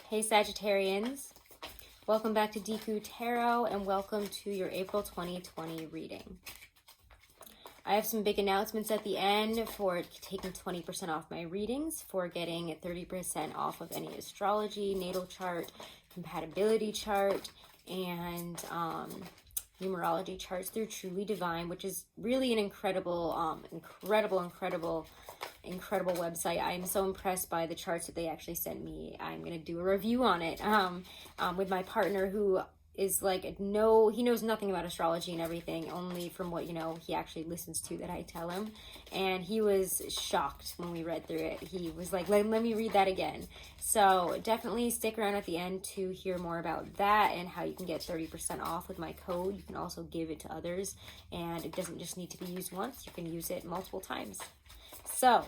Hey Sagittarians, welcome back to Deku Tarot and welcome to your April 2020 reading. I have some big announcements at the end for taking 20% off my readings, for getting 30% off of any astrology, natal chart, compatibility chart, and numerology charts through Truly Divine, which is really an incredible website. I am so impressed by the charts that they actually sent me. I'm going to do a review on it with my partner, who is like, he knows nothing about astrology and everything, only from what, he actually listens to that I tell him. And he was shocked when we read through it. He was like, let me read that again. So definitely stick around at the end to hear more about that and how you can get 30% off with my code. You can also give it to others, and it doesn't just need to be used once. You can use it multiple times. So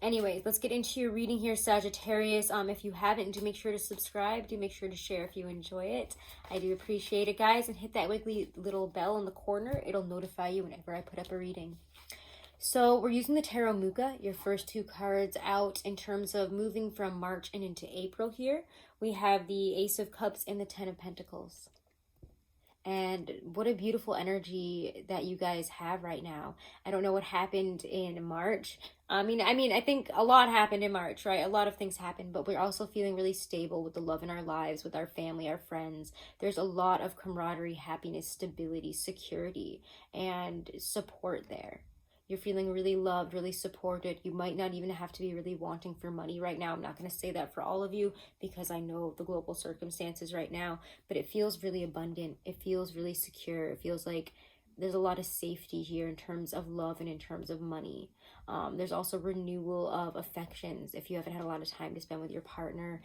anyways, let's get into your reading here, Sagittarius. If you haven't, do make sure to subscribe. Do make sure to share if you enjoy it. I do appreciate it, guys. And hit that wiggly little bell in the corner. It'll notify you whenever I put up a reading. So we're using the Tarot Muga, your first two cards out in terms of moving from March and into April here. We have the Ace of Cups and the Ten of Pentacles. And what a beautiful energy that you guys have right now. I don't know what happened in March. I think a lot happened in March, right? A lot of things happened, but we're also feeling really stable with the love in our lives, with our family, our friends. There's a lot of camaraderie, happiness, stability, security, and support there. You're feeling really loved, really supported. You might not even have to be really wanting for money right now. I'm not going to say that for all of you because I know the global circumstances right now, but it feels really abundant. It feels really secure. It feels like there's a lot of safety here in terms of love and in terms of money. There's also renewal of affections if you haven't had a lot of time to spend with your partner,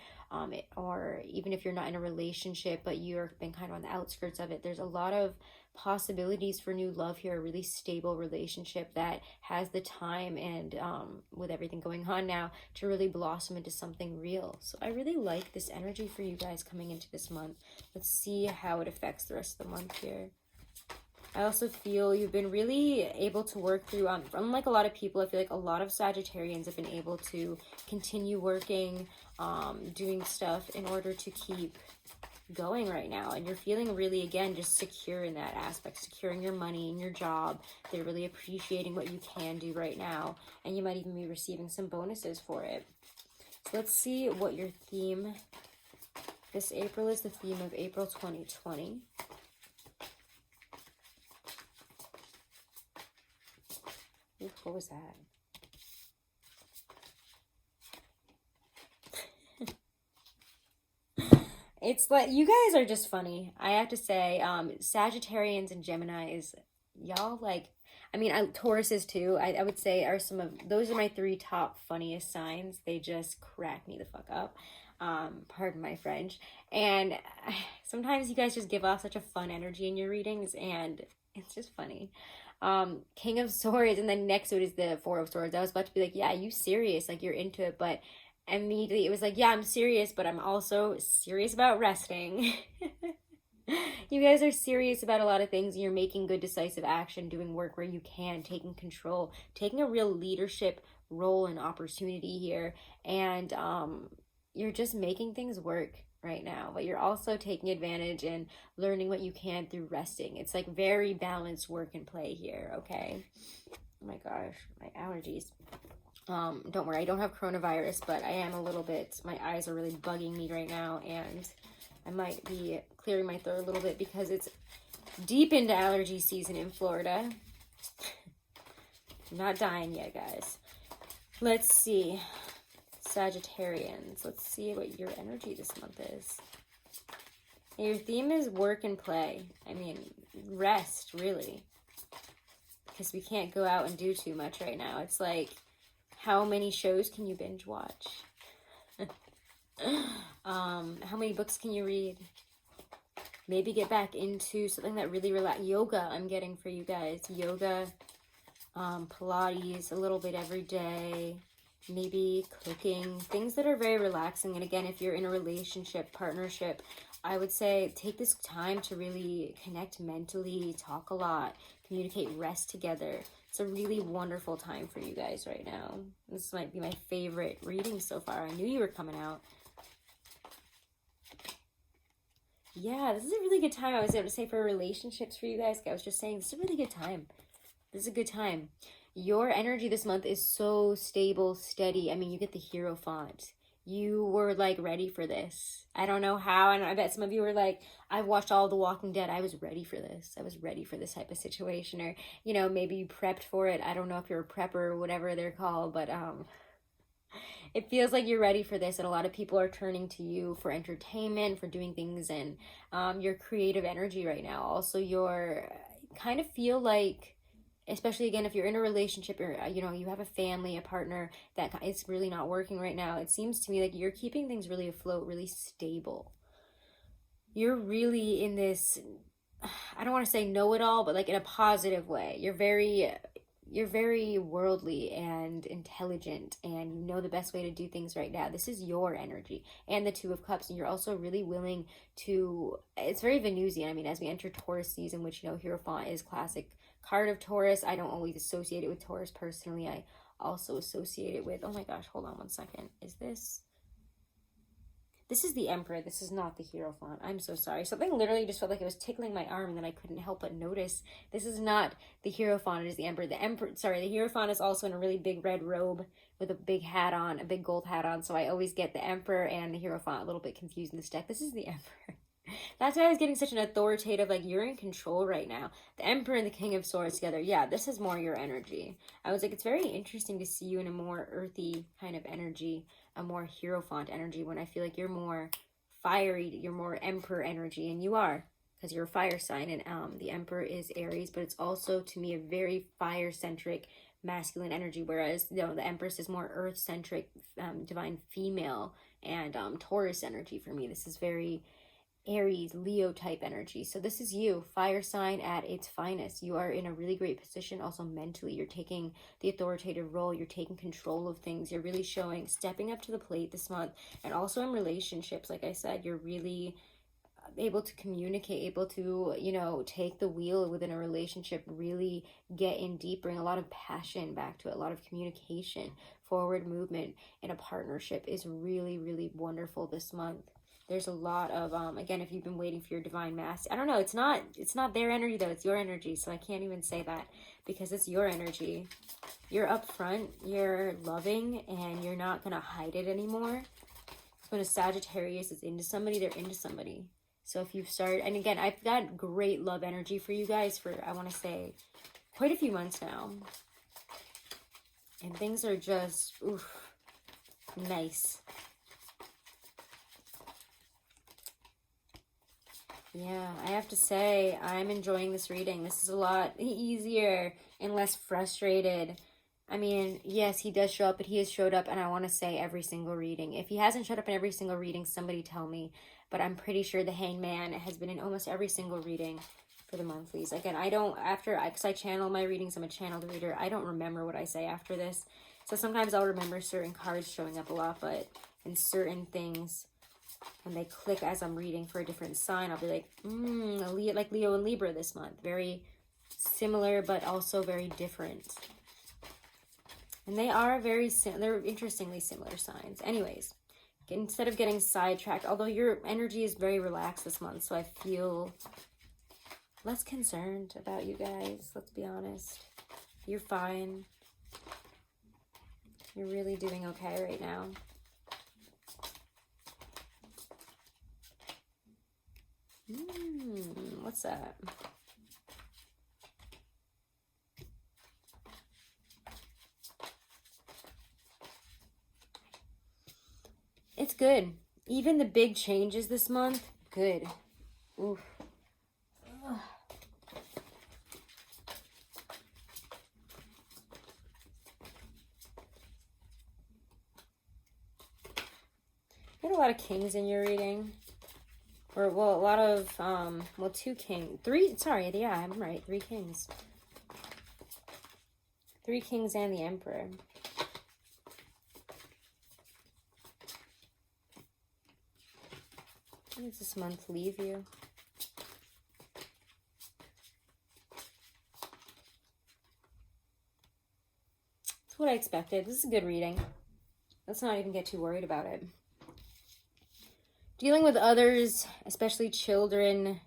or even if you're not in a relationship but you've been kind of on the outskirts of it. There's a lot of possibilities for new love here, a really stable relationship that has the time and with everything going on now to really blossom into something real. So I really like this energy for you guys coming into this month. Let's see how it affects the rest of the month here. I also feel you've been really able to work through, unlike a lot of people, I feel like a lot of Sagittarians have been able to continue working, doing stuff in order to keep going right now. And you're feeling really, again, just secure in that aspect, securing your money and your job. They're really appreciating what you can do right now. And you might even be receiving some bonuses for it. So let's see what your theme this April is, the theme of April 2020. Ooh, what was that? It's like, you guys are just funny. I have to say, Sagittarians and Geminis, y'all, like, Tauruses too, I would say those are my three top funniest signs. They just crack me the fuck up. Pardon my French. And sometimes you guys just give off such a fun energy in your readings, and it's just funny. King of Swords, and then next to it is the Four of Swords. I was about to be like, yeah, you serious, like you're into it, but immediately it was like, yeah, I'm serious, but I'm also serious about resting. You guys are serious about a lot of things. You're making good decisive action, doing work where you can, taking control, taking a real leadership role and opportunity here, and you're just making things work right now, but you're also taking advantage and learning what you can through resting. It's like very balanced work and play here, okay? Oh my gosh, my allergies. Don't worry, I don't have coronavirus, but I am a little bit, my eyes are really bugging me right now, and I might be clearing my throat a little bit because it's deep into allergy season in Florida. I'm not dying yet, guys. Let's see. Sagittarians, let's see what your energy this month is. Your theme is work and play. Rest, really. Because we can't go out and do too much right now. It's like, how many shows can you binge watch? How many books can you read? Maybe get back into something that really yoga, I'm getting for you guys. Yoga, Pilates, a little bit every day. Maybe cooking, things that are very relaxing. And again, if you're in a relationship, partnership, I would say take this time to really connect mentally, talk a lot, communicate, rest together. It's a really wonderful time for you guys right now. This might be my favorite reading so far. I knew you were coming out. Yeah, this is a really good time. I was able to say for relationships for you guys. I was just saying, this is a really good time. This is a good time. Your energy this month is so stable, steady. I mean, you get the Hierophant. You were like ready for this. I don't know how, and I bet some of you were like, I've watched all The Walking Dead. I was ready for this. I was ready for this type of situation. Or, you know, maybe you prepped for it. I don't know if you're a prepper or whatever they're called, but it feels like you're ready for this, and a lot of people are turning to you for entertainment, for doing things, and your creative energy right now. Also, your kind of feel like, especially again if you're in a relationship or you know you have a family, a partner that is really not working right now, it seems to me like you're keeping things really afloat, really stable. You're really in this, I don't want to say know-it-all, but like in a positive way. You're very worldly and intelligent, and you know the best way to do things right now. This is your energy. And the Two of Cups, and you're also really willing to, it's very Venusian. I mean, as we enter Taurus season, which, you know, Hierophant is classic card of Taurus. I don't always associate it with Taurus personally. I also associate it with, oh my gosh, hold on one second. This is the Emperor. This is not the Hierophant. I'm so sorry. Something literally just felt like it was tickling my arm, and then I couldn't help but notice. This is not the Hierophant. It is the Emperor. The Hierophant is also in a really big red robe with a big hat on, a big gold hat on. So I always get the Emperor and the Hierophant a little bit confused in this deck. This is the Emperor. That's why I was getting such an authoritative, like, you're in control right now. The Emperor and the King of Swords together. Yeah, this is more your energy. I was like, it's very interesting to see you in a more earthy kind of energy, a more Hierophant energy, when I feel like you're more fiery, you're more Emperor energy, and you are, because you're a fire sign, and the Emperor is Aries, but it's also, to me, a very fire-centric masculine energy, whereas, you know, the Empress is more earth-centric, divine female, and Taurus energy for me. This is very Aries, Leo type energy. So this is you, fire sign at its finest. You are in a really great position. Also mentally, you're taking the authoritative role. You're taking control of things. You're really showing, stepping up to the plate this month. And also in relationships, like I said, you're really able to communicate, able to, you know, take the wheel within a relationship, really get in deep, bring a lot of passion back to it, a lot of communication, forward movement in a partnership is really, really wonderful this month. There's a lot of, again, if you've been waiting for your divine mask, I don't know, it's not their energy though, it's your energy, so I can't even say that because it's your energy. You're upfront, you're loving, and you're not going to hide it anymore. When a Sagittarius is into somebody, they're into somebody. So if you've started, and again, I've got great love energy for you guys for, I want to say, quite a few months now. And things are just, oof, nice. Yeah, I have to say, I'm enjoying this reading. This is a lot easier and less frustrated. I mean, yes, he does show up, but he has showed up, and I want to say every single reading. If he hasn't showed up in every single reading, somebody tell me. But I'm pretty sure the Hangman has been in almost every single reading for the monthlies. Again, I don't, because I channel my readings, I'm a channeled reader, I don't remember what I say after this. So sometimes I'll remember certain cards showing up a lot, but in certain things, when they click as I'm reading for a different sign, I'll be like, like Leo and Libra this month. Very similar, but also very different. And they are they're interestingly similar signs. Anyways, instead of getting sidetracked, although your energy is very relaxed this month, so I feel less concerned about you guys, let's be honest. You're fine. You're really doing okay right now. What's that? It's good. Even the big changes this month, good. Oof. Ugh. You had a lot of kings in your reading. Or, well, a lot of, well, 2 kings. 3, sorry, yeah, I'm right. 3 kings. 3 kings and the Emperor. How does this month leave you? That's what I expected. This is a good reading. Let's not even get too worried about it. Dealing with others, especially children,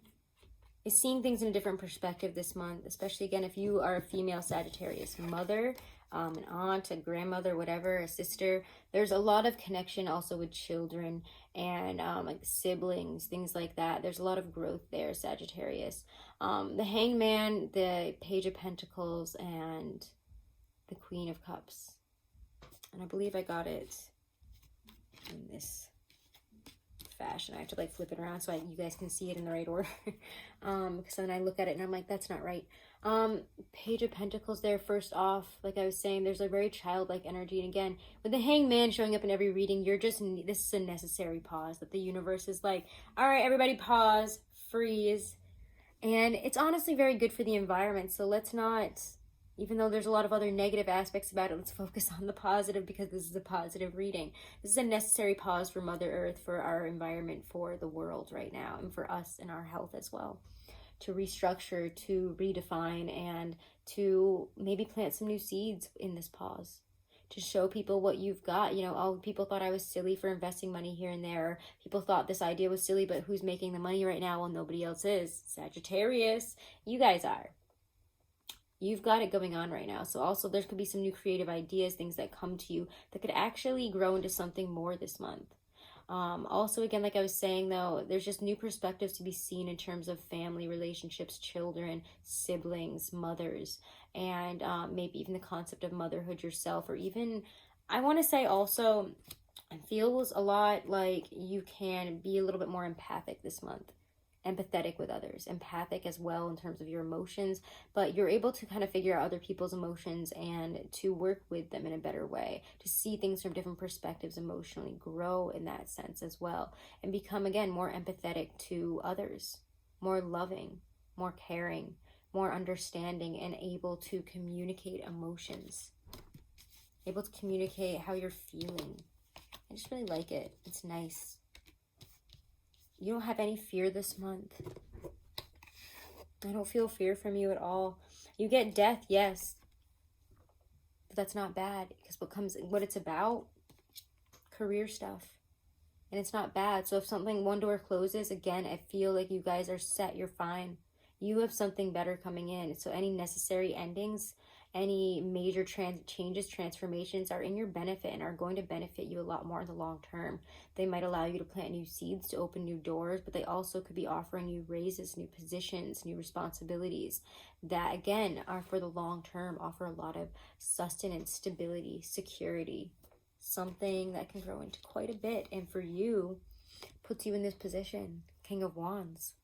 is seeing things in a different perspective this month, especially, again, if you are a female Sagittarius mother, an aunt, a grandmother, whatever, a sister. There's a lot of connection also with children and like siblings, things like that. There's a lot of growth there, Sagittarius. The Hangman, the Page of Pentacles, and the Queen of Cups. And I believe I got it in this fashion. I have to like flip it around so you guys can see it in the right order. Because then I look at it and I'm like, that's not right. Page of Pentacles there. First off, like I was saying, there's a very childlike energy. And again, with the Hangman showing up in every reading, this is a necessary pause that the universe is like, all right, everybody pause, freeze. And it's honestly very good for the environment. So let's not, even though there's a lot of other negative aspects about it, let's focus on the positive, because this is a positive reading. This is a necessary pause for Mother Earth, for our environment, for the world right now, and for us and our health as well. To restructure, to redefine, and to maybe plant some new seeds in this pause. To show people what you've got. You know, all people thought I was silly for investing money here and there. People thought this idea was silly, but who's making the money right now? Well, nobody else is. Sagittarius, you guys are. You've got it going on right now. So also there could be some new creative ideas, things that come to you that could actually grow into something more this month. Also, again, like I was saying, though, there's just new perspectives to be seen in terms of family relationships, children, siblings, mothers, and maybe even the concept of motherhood yourself, or even, I want to say also, it feels a lot like you can be a little bit more empathic this month. Empathetic with others, empathic as well in terms of your emotions, but you're able to kind of figure out other people's emotions and to work with them in a better way, to see things from different perspectives emotionally, grow in that sense as well, and become, again, more empathetic to others, more loving, more caring, more understanding, and able to communicate emotions, able to communicate how you're feeling. I just really like it. It's nice. You don't have any fear this month. I don't feel fear from you at all. You get death, yes. But that's not bad, because what it's about, career stuff. And it's not bad. So if one door closes, again, I feel like you guys are set, you're fine. You have something better coming in. So any necessary endings, any major changes, transformations are in your benefit and are going to benefit you a lot more in the long term. They might allow you to plant new seeds, to open new doors, but they also could be offering you raises, new positions, new responsibilities that, again, are for the long term, offer a lot of sustenance, stability, security, something that can grow into quite a bit. And for you, puts you in this position, King of Wands.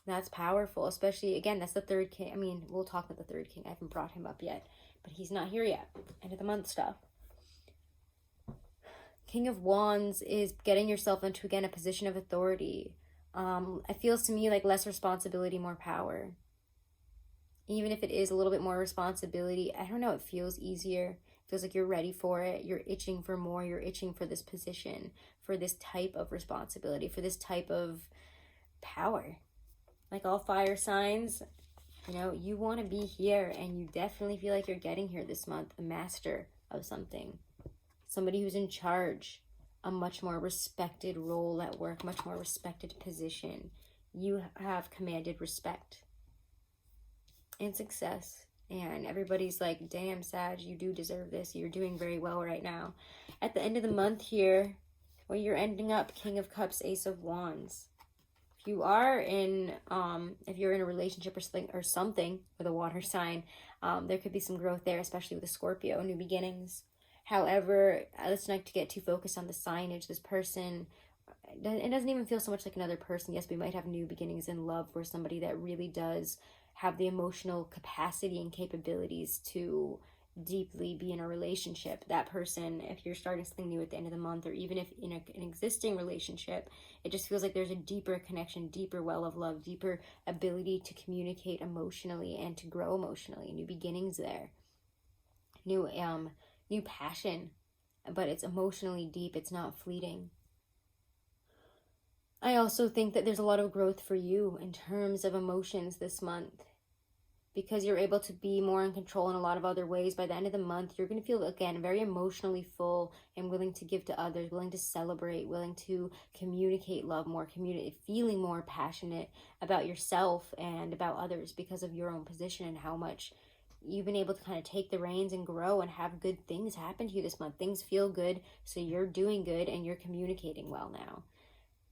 That's powerful, especially, again, that's the third king. I mean, we'll talk about the third king. I haven't brought him up yet, but he's not here yet. End of the month stuff. King of Wands is getting yourself into, again, a position of authority. It feels to me like less responsibility, more power. Even if it is a little bit more responsibility, I don't know, it feels easier. It feels like you're ready for it. You're itching for more. You're itching for this position, for this type of responsibility, for this type of power. Like all fire signs, you know, you want to be here, and you definitely feel like you're getting here this month. A master of something. Somebody who's in charge. A much more respected role at work. Much more respected position. You have commanded respect. And success. And everybody's like, damn, Sag, you do deserve this. You're doing very well right now. At the end of the month here, where you're ending up, King of Cups, Ace of Wands. You are in, if you're in a relationship or something with a water sign, there could be some growth there, especially with a Scorpio, new beginnings. However, let's not get too focused on the signage. This person, it doesn't even feel so much like another person. Yes, we might have new beginnings in love for somebody that really does have the emotional capacity and capabilities to deeply be in a relationship. That person, if you're starting something new at the end of the month, or even if in an existing relationship, it just feels like there's a deeper connection, deeper well of love, deeper ability to communicate emotionally and to grow emotionally. New beginnings there. New passion, but it's emotionally deep. It's not fleeting. I also think that there's a lot of growth for you in terms of emotions this month, because you're able to be more in control in a lot of other ways. By the end of the month, you're going to feel, again, very emotionally full and willing to give to others, willing to celebrate, willing to communicate love more, feeling more passionate about yourself and about others because of your own position and how much you've been able to kind of take the reins and grow and have good things happen to you this month. Things feel good, so you're doing good and you're communicating well now.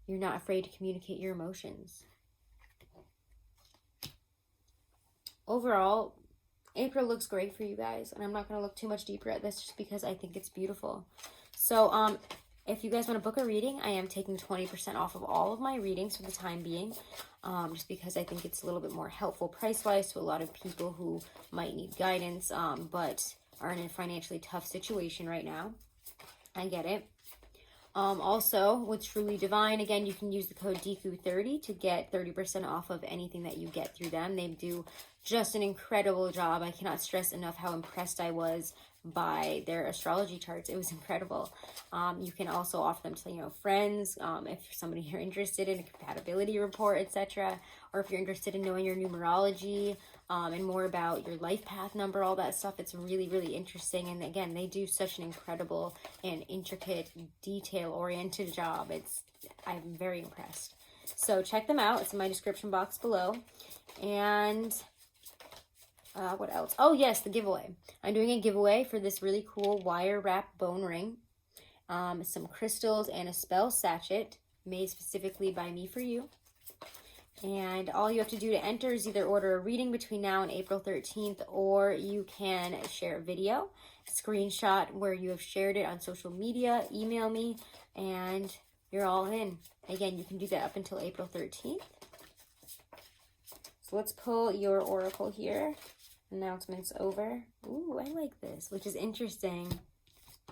You're not afraid to communicate your emotions. Overall, April looks great for you guys, and I'm not going to look too much deeper at this just because I think it's beautiful. So, if you guys want to book a reading, I am taking 20% off of all of my readings for the time being, just because I think it's a little bit more helpful price-wise to a lot of people who might need guidance, but are in a financially tough situation right now. I get it. Also, with Truly Divine, again, you can use the code Deku30 to get 30% off of anything that you get through them. They do just an incredible job. I cannot stress enough how impressed I was by their astrology charts. It was incredible. You can also offer them to, friends, if you're somebody you're interested in, a compatibility report, etc. Or if you're interested in knowing your numerology, and more about your life path number, all that stuff. It's really, really interesting. And again, they do such an incredible and intricate, detail-oriented job. I'm very impressed. So check them out. It's in my description box below. And what else? Oh, yes, the giveaway. I'm doing a giveaway for this really cool wire wrap bone ring, some crystals, and a spell sachet made specifically by me for you. And all you have to do to enter is either order a reading between now and April 13th, or you can share a video, screenshot where you have shared it on social media, email me, and you're all in. Again, you can do that up until April 13th. So let's pull your oracle here. Announcements over. Ooh, I like this, which is interesting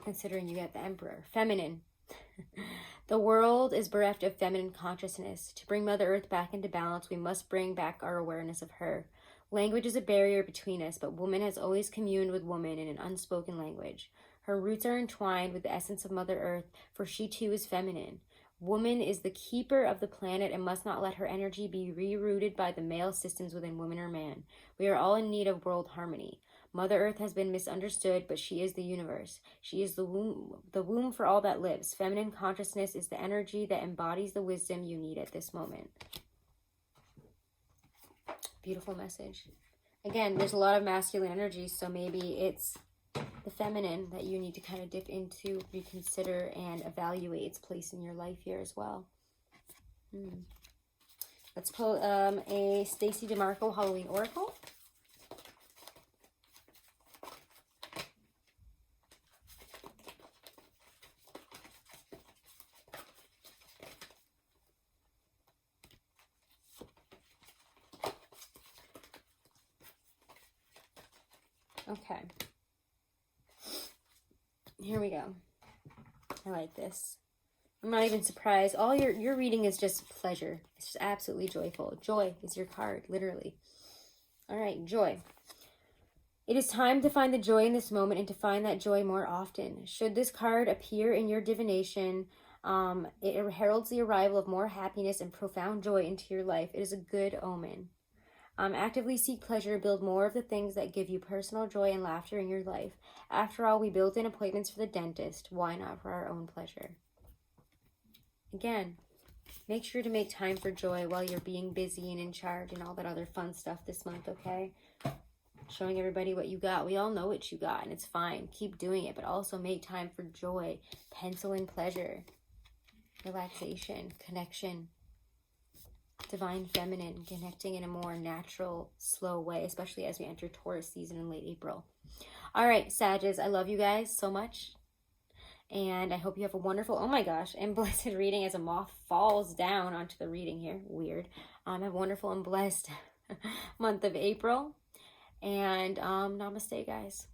considering you got the Emperor. Feminine. The world is bereft of feminine consciousness. To bring Mother Earth back into balance, we must bring back our awareness of her. Language is a barrier between us, but woman has always communed with woman in an unspoken language. Her roots are entwined with the essence of Mother Earth, for she too is feminine. Woman is the keeper of the planet and must not let her energy be rerouted by the male systems within woman or man. We are all in need of world harmony. Mother Earth has been misunderstood, but she is the universe. She is the womb for all that lives. Feminine consciousness is the energy that embodies the wisdom you need at this moment. Beautiful message. Again, there's a lot of masculine energy, so maybe it's the feminine that you need to kind of dip into, reconsider, and evaluate its place in your life here as well. Let's pull a Stacey DeMarco Halloween Oracle. Okay. Here we go. I like this. I'm not even surprised. All your reading is just pleasure. It's just absolutely joyful. Joy is your card, literally. All right, joy. It is time to find the joy in this moment and to find that joy more often. Should this card appear in your divination, it heralds the arrival of more happiness and profound joy into your life. It is a good omen. Actively seek pleasure, build more of the things that give you personal joy and laughter in your life. After all, we built in appointments for the dentist. Why not for our own pleasure? Again, make sure to make time for joy while you're being busy and in charge and all that other fun stuff this month, okay? Showing everybody what you got. We all know what you got, and it's fine. Keep doing it, but also make time for joy. Pencil in pleasure, relaxation, connection. Divine feminine, connecting in a more natural, slow way, especially as we enter Taurus season in late April. All right, Sages, I love you guys so much. And I hope you have a wonderful, oh my gosh, and blessed reading as a moth falls down onto the reading here. Weird. Have a wonderful and blessed month of April. And namaste, guys.